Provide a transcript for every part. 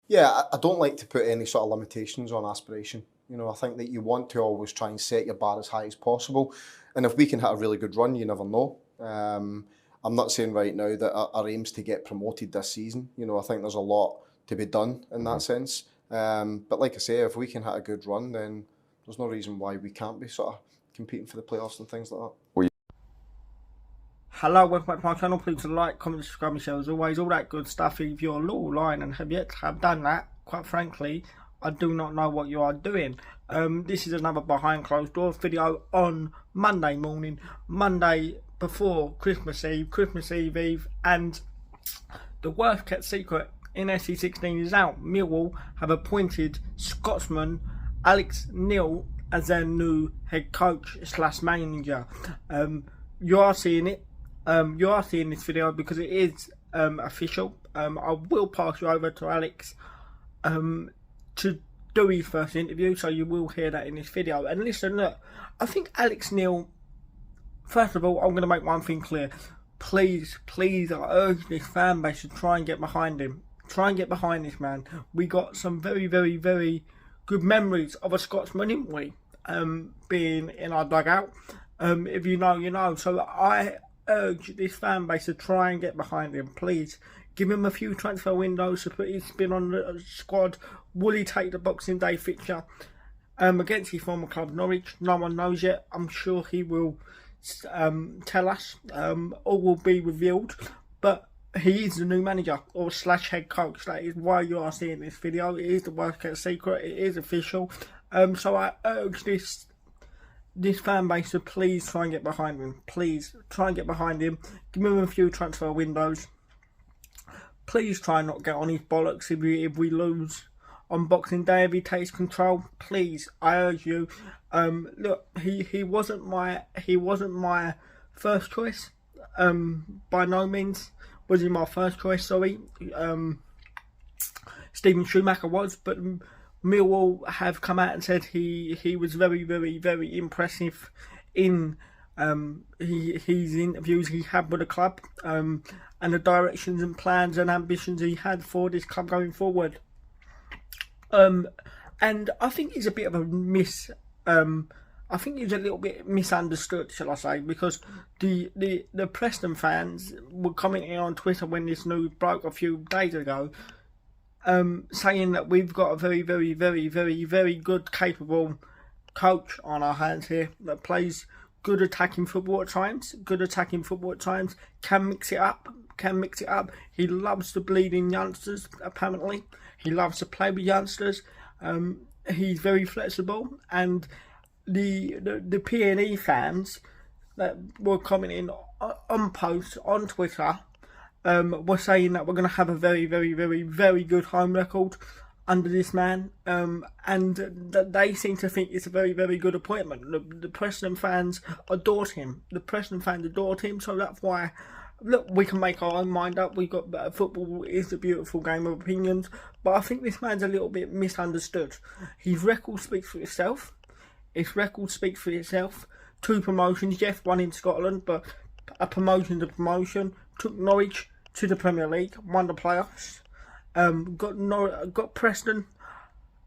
Yeah, I don't like to put any sort of limitations on aspiration. I think that you want to always try and set your bar as high as possible. And if we can hit a really good run, you never know. I'm not saying right now that our aim's to get promoted this season. I think there's a lot to be done in that sense. But like I say, if we can hit a good run, then there's no reason why we can't be sort of competing for the playoffs and things like that. Hello, welcome back to my channel. Please like, comment, subscribe, and share as always. All that good stuff. If you're a little line and have yet to have done that, quite frankly, I do not know what you are doing. This is another behind closed doors video on Monday morning, Monday before Christmas Eve Eve, and the worst kept secret in SC16 is out. Millwall have appointed Scotsman Alex Neil as their new head coach slash manager. You are seeing it. You are seeing this video because it is official. I will pass you over to Alex to do his first interview, so you will hear that in this video. And listen, look, I think Alex Neil, first of all, I'm going to make one thing clear. Please, I urge this fan base to try and get behind him. Try and get behind this man. We got some very, very, very good memories of a Scotsman, didn't we? Being in our dugout. If you know, you know. So I urge this fan base to try and get behind him. Please give him a few transfer windows to put his spin on the squad. Will he take the Boxing Day fixture against his former club Norwich? No one knows yet. I'm sure he will tell us. All will be revealed. But he is the new manager or slash head coach. That is why you are seeing this video. It is the worst kept secret. It is official. So I urge this fan base to please try and get behind him. Please try and get behind him. Give him a few transfer windows. Please try and not get on his bollocks if we lose on Boxing Day. If he takes control, please, I urge you. Look, he wasn't my first choice. By no means was he my first choice. Sorry, Stephen Schumacher was, but Millwall have come out and said he was very, very, very impressive in his interviews he had with the club, and the directions and plans and ambitions he had for this club going forward. And I think he's a bit of a I think he's a little bit misunderstood, shall I say, because the Preston fans were commenting on Twitter when this news broke a few days ago, saying that we've got a very, very, very, very, very good, capable coach on our hands here that plays good attacking football at times, can mix it up, He loves to bleed in youngsters, apparently. He loves to play with youngsters. He's very flexible, and the P&E fans that were commenting on posts on Twitter were saying that we're going to have a very, very, very, very good home record under this man, and they seem to think it's a very, very good appointment. The Preston fans adored him. So that's why, look, we can make our own mind up. We've got football is a beautiful game of opinions, but I think this man's a little bit misunderstood. His record speaks for itself. 2 promotions, yes, one in Scotland, but a promotion to promotion. Took Norwich to the Premier League, won the playoffs. Got Preston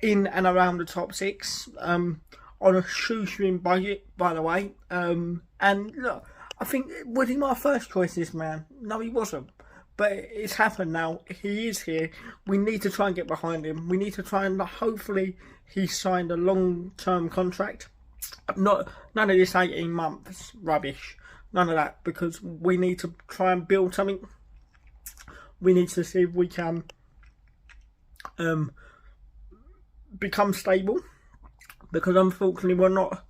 in and around the top 6 on a shoestring budget, by the way. And look, I think, was he my first choice, this man? No, he wasn't. But it's happened now. He is here. We need to try and get behind him. We need to try and hopefully he signed a long-term contract. None of this 18 months rubbish. None of that, because we need to try and build something. We need to see if we can become stable, because unfortunately we're not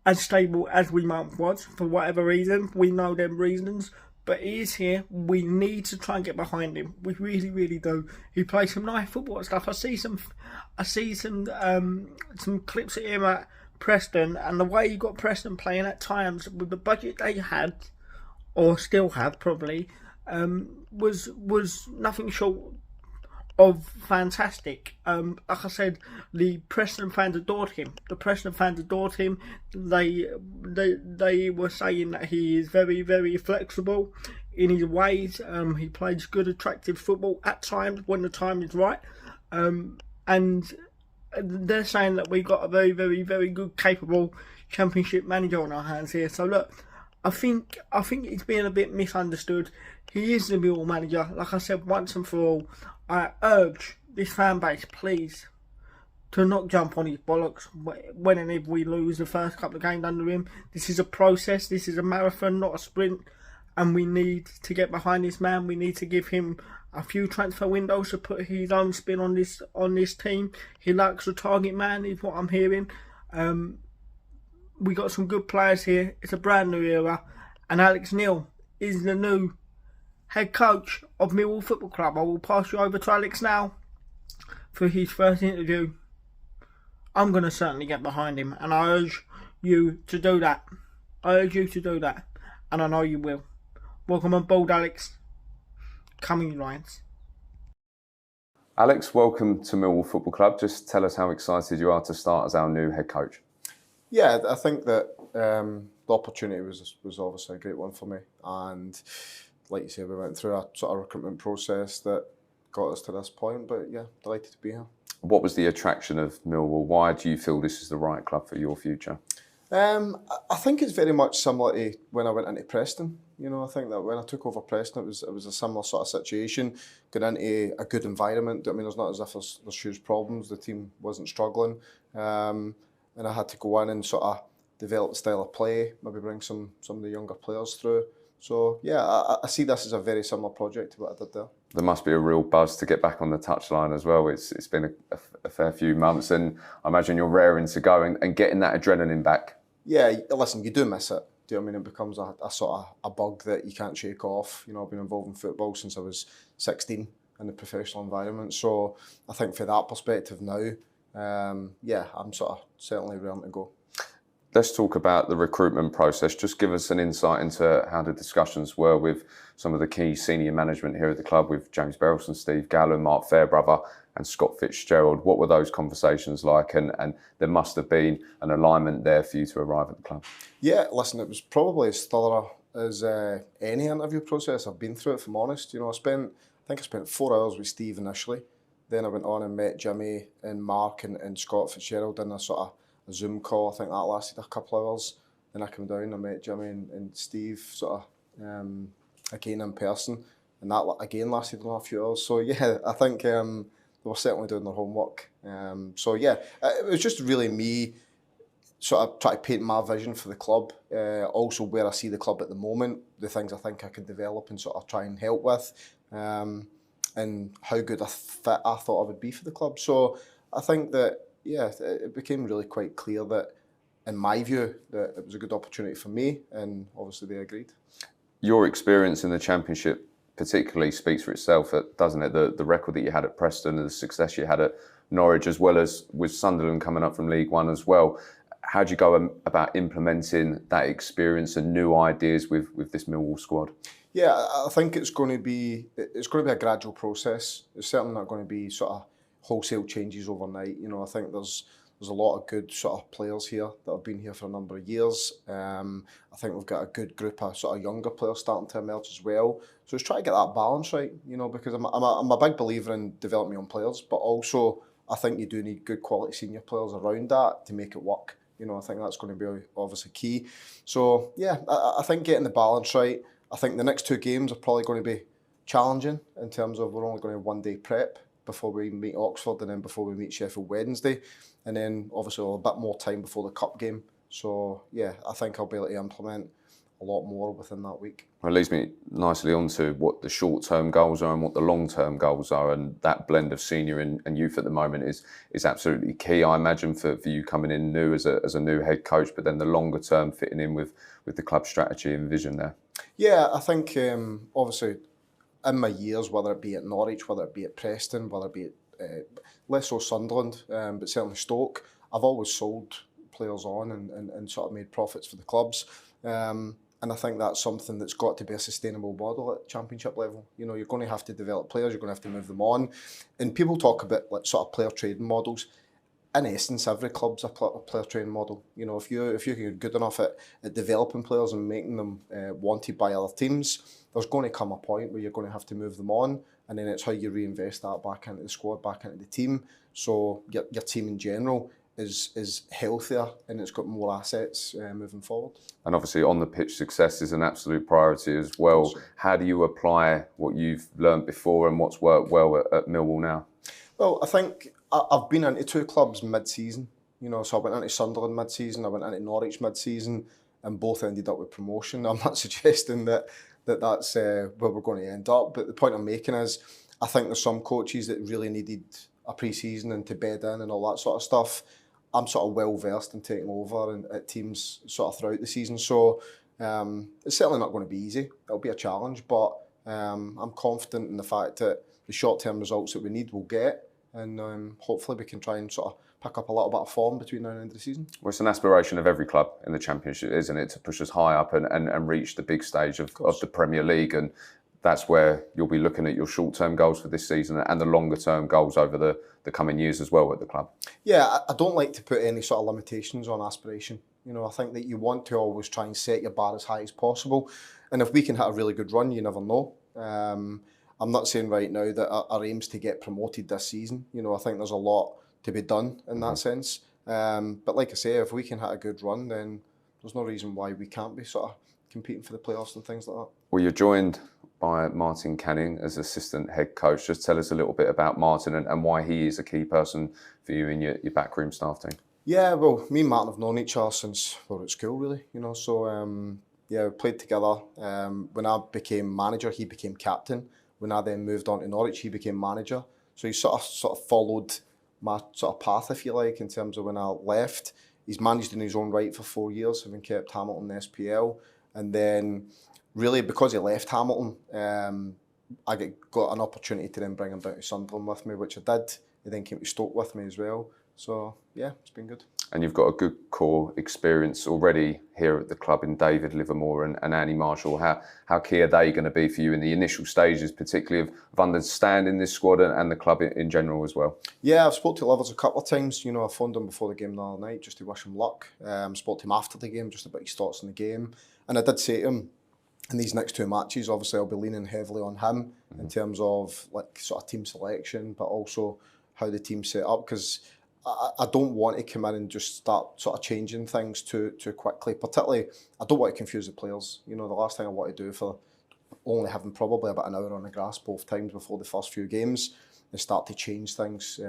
as stable as we once was for whatever reason. We know them reasons, but he is here. We need to try and get behind him. We really, really do. He plays some nice football and stuff. I see some clips of him at Preston, and the way he got Preston playing at times with the budget they had, or still have probably, was nothing short of fantastic. Like I said, the Preston fans adored him. They were saying that he is very, very flexible in his ways. He plays good, attractive football at times when the time is right. And they're saying that we've got a very, very, very good, capable Championship manager on our hands here. So look, I think it's being a bit misunderstood. He is the Millwall manager. Like I said, once and for all, I urge this fan base, please, to not jump on his bollocks when and if we lose the first couple of games under him. This is a process. This is a marathon, not a sprint. And we need to get behind this man. We need to give him a few transfer windows to put his own spin on this team. He likes the target man, is what I'm hearing. We got some good players here. It's a brand new era, and Alex Neil is the new head coach of Millwall Football Club. I will pass you over to Alex now for his first interview. I'm going to certainly get behind him, and I urge you to do that. And I know you will. Welcome on board, Alex. Coming Lions. Alex, welcome to Millwall Football Club. Just tell us how excited you are to start as our new head coach. Yeah, I think that the opportunity was obviously a great one for me, and like you say, we went through a sort of recruitment process that got us to this point. But yeah, delighted to be here. What was the attraction of Millwall? Why do you feel this is the right club for your future? I think it's very much similar to when I went into Preston. You know, I think that when I took over Preston, it was a similar sort of situation. Got into a good environment. I mean, there's not as if there's huge problems. The team wasn't struggling, and I had to go in and sort of develop the style of play. Maybe bring some of the younger players through. So yeah, I see this as a very similar project to what I did there. There must be a real buzz to get back on the touchline as well. It's been a fair few months, and I imagine you're raring to go and getting that adrenaline back. Yeah, listen, you do miss it. Do you know what I mean? It becomes a sort of a bug that you can't shake off. You know, I've been involved in football since I was 16 in the professional environment. So I think for that perspective now, yeah, I'm sort of certainly raring to go. Let's talk about the recruitment process. Just give us an insight into how the discussions were with some of the key senior management here at the club, with James Berylson, Steve Gallen, Mark Fairbrother and Scott Fitzgerald. What were those conversations like? And there must have been an alignment there for you to arrive at the club. Yeah, listen, it was probably as thorough as any interview process I've been through, if I'm honest. You know, I think I spent 4 hours with Steve initially. Then I went on and met Jimmy and Mark and Scott Fitzgerald in a sort of a Zoom call. I think that lasted a couple of hours. Then I came down and met Jimmy and Steve sort of again in person, and that again lasted a few hours. So yeah, I think they were certainly doing their homework. So yeah, it was just really me sort of trying to paint my vision for the club, also where I see the club at the moment, the things I think I could develop and sort of try and help with, and how good a fit I thought I would be for the club. So I think that, yeah, it became really quite clear that, in my view, that it was a good opportunity for me, and obviously they agreed. Your experience in the Championship particularly speaks for itself, doesn't it? The record that you had at Preston and the success you had at Norwich, as well as with Sunderland coming up from League One as well. How do you go about implementing that experience and new ideas with this Millwall squad? Yeah, I think it's going to be a gradual process. It's certainly not going to be sort of wholesale changes overnight. You know, I think there's a lot of good sort of players here that have been here for a number of years. I think we've got a good group of sort of younger players starting to emerge as well. So it's trying to get that balance right, you know, because I'm a big believer in developing young players, but also I think you do need good quality senior players around that to make it work. You know, I think that's going to be obviously key. So yeah, I think getting the balance right. I think the next 2 games are probably going to be challenging in terms of we're only going to have 1 day prep before we meet Oxford and then before we meet Sheffield Wednesday, and then obviously a bit more time before the cup game. So yeah, I think I'll be able to implement a lot more within that week. Well, it leads me nicely on to what the short-term goals are and what the long-term goals are, and that blend of senior and youth at the moment is absolutely key. I imagine for you coming in new as a new head coach, but then the longer term fitting in with the club strategy and vision there. Yeah, I think obviously in my years, whether it be at Norwich, whether it be at Preston, whether it be at less so Sunderland, but certainly Stoke, I've always sold players on and sort of made profits for the clubs. And I think that's something that's got to be a sustainable model at Championship level. You know, you're going to have to develop players, you're going to have to move them on. And people talk about like sort of player trading models. In essence, every club's a player trading model. You know, if you're good enough at developing players and making them wanted by other teams, there's going to come a point where you're going to have to move them on. and then it's how you reinvest that back into the squad, back into the team, so your team in general is healthier and it's got more assets moving forward. And obviously on the pitch, success is an absolute priority as well. How do you apply what you've learned before and what's worked well at Millwall now? Well, I think I've been into two clubs mid-season, so I went into Sunderland mid-season, I went into Norwich mid-season, and both ended up with promotion. I'm not suggesting that's where we're going to end up, but the point I'm making is I think there's some coaches that really needed a pre-season and to bed in and all that sort of stuff. I'm sort of well versed in taking over at teams sort of throughout the season, so it's certainly not going to be easy. It'll be a challenge, but I'm confident in the fact that the short-term results that we need we'll get, and hopefully we can try and sort of pick up a little bit of form between now and the end of the season. Well, it's an aspiration of every club in the Championship, isn't it, to push us high up and reach the big stage of the Premier League, and that's where you'll be looking at your short-term goals for this season and the longer-term goals over the coming years as well at the club. Yeah, I don't like to put any sort of limitations on aspiration. I think that you want to always try and set your bar as high as possible, and if we can hit a really good run, you never know. I'm not saying right now that our aim's to get promoted this season. I think there's a lot to be done in that sense. But like I say, if we can hit a good run, then there's no reason why we can't be sort of competing for the playoffs and things like that. Well, you're joined by Martin Canning as assistant head coach. Just tell us a little bit about Martin and why he is a key person for you in your backroom staff team. Yeah, well, me and Martin have known each other since we were at school, really. So we played together. When I became manager, he became captain. When I then moved on to Norwich, he became manager. So he sort of followed my sort of path, if you like, in terms of when I left. He's managed in his own right for 4 years, having kept Hamilton in the SPL. And then, really, because he left Hamilton, I got an opportunity to then bring him down to Sunderland with me, which I did. He then came to Stoke with me as well. So, yeah, it's been good. And you've got a good core experience already here at the club in David Livermore and Andy Marshall. How key are they going to be for you in the initial stages, particularly of understanding this squad and the club in general as well? Yeah, I've spoke to Livers a couple of times. I phoned him before the game the other night just to wish him luck. Spoke to him after the game just about his thoughts on the game. And I did say to him, in these next two matches, obviously I'll be leaning heavily on him in terms of like sort of team selection, but also how the team's set up, because I don't want to come in and just start sort of changing things too quickly. Particularly, I don't want to confuse the players. The last thing I want to do for only having probably about an hour on the grass both times before the first few games is start to change things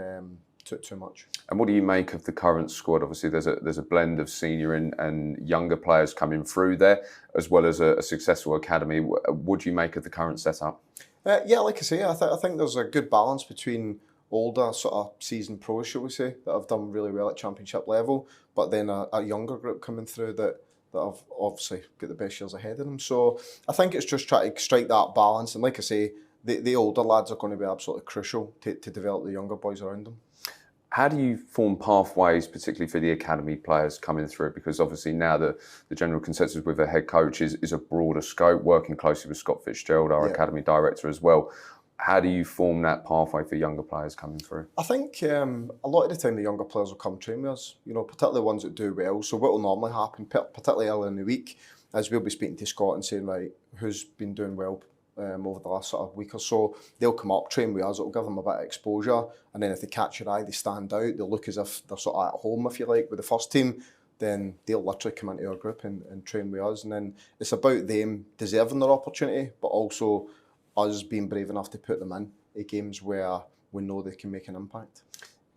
too much. And what do you make of the current squad? Obviously, there's a blend of senior and younger players coming through there, as well as a successful academy. What do you make of the current setup? Yeah, like I say, I think there's a good balance between older sort of seasoned pros, shall we say, that have done really well at championship level, but then a younger group coming through that have obviously got the best years ahead of them. So I think it's just trying to strike that balance, and like I say, the older lads are going to be absolutely crucial to develop the younger boys around them. How do you form pathways, particularly for the academy players coming through? Because obviously now the general consensus with a head coach is a broader scope, working closely with Scott Fitzgerald, our academy director as well. How do you form that pathway for younger players coming through? I think a lot of the time the younger players will come train with us, particularly ones that do well. So what will normally happen, particularly early in the week, is we'll be speaking to Scott and saying, right, who's been doing well over the last sort of week or so. They'll come up, train with us, it'll give them a bit of exposure, and then if they catch your eye, they stand out, they look as if they're sort of at home, if you like, with the first team, then they'll literally come into our group and train with us. And then it's about them deserving their opportunity, but also us being brave enough to put them in games where we know they can make an impact.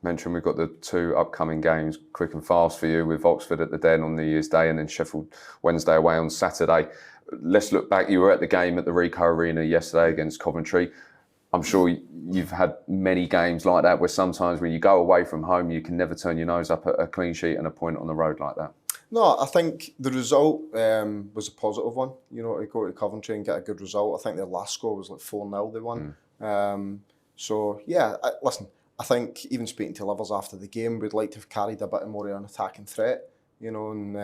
Mentioned we've got the two upcoming games quick and fast for you, with Oxford at the Den on New Year's Day and then Sheffield Wednesday away on Saturday. Let's look back. You were at the game at the Ricoh Arena yesterday against Coventry. I'm sure you've had many games like that where sometimes when you go away from home, you can never turn your nose up at a clean sheet and a point on the road like that. No, I think the result was a positive one. To go to Coventry and get a good result. I think their last score was like 4-0 they won. So, yeah, listen, I think even speaking to Livers after the game, we'd like to have carried a bit more of an attacking threat, and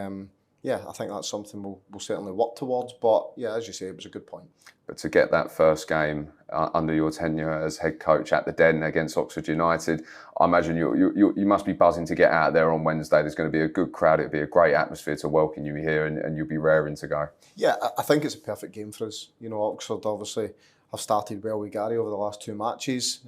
I think that's something we'll certainly work towards. But, yeah, as you say, it was a good point. But to get that first game under your tenure as head coach at the Den against Oxford United, I imagine you must be buzzing to get out there on Wednesday. There's going to be a good crowd. It'll be a great atmosphere to welcome you here, and you'll be raring to go. Yeah, I think it's a perfect game for us. Oxford obviously have started well with Gary over the last 2 matches.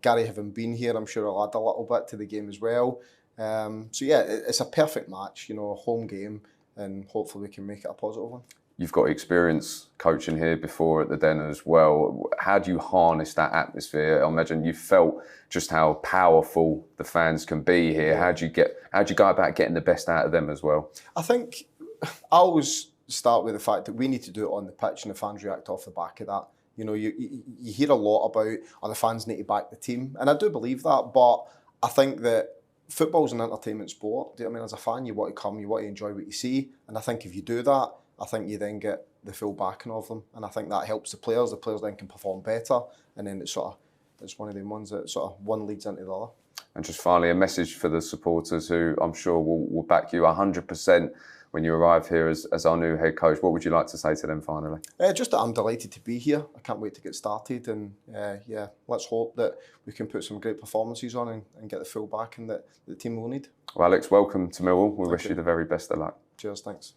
Gary having been here, I'm sure he'll add a little bit to the game as well. So yeah, it's a perfect match, you know, a home game, and hopefully we can make it a positive one. You've got experience coaching here before at the Den as well. How do you harness that atmosphere? I imagine you felt just how powerful the fans can be here. How do you go about getting the best out of them as well? I think I always start with the fact that we need to do it on the pitch, and the fans react off the back of that. You know, you hear a lot about, the fans need to back the team, and I do believe that, but I think that football's an entertainment sport. Do you know what I mean? As a fan, you want to come, you want to enjoy what you see, and I think if you do that, I think you then get the full backing of them, and I think that helps the players. The players then can perform better, and then it's one of them ones that sort of one leads into the other. And just finally, a message for the supporters who I'm sure will back you 100% when you arrive here as our new head coach. What would you like to say to them finally? Just that I'm delighted to be here. I can't wait to get started, and yeah, let's hope that we can put some great performances on and get the full backing that the team will need. Well, Alex, welcome to Millwall. We wish you the very best of luck. Cheers, thanks.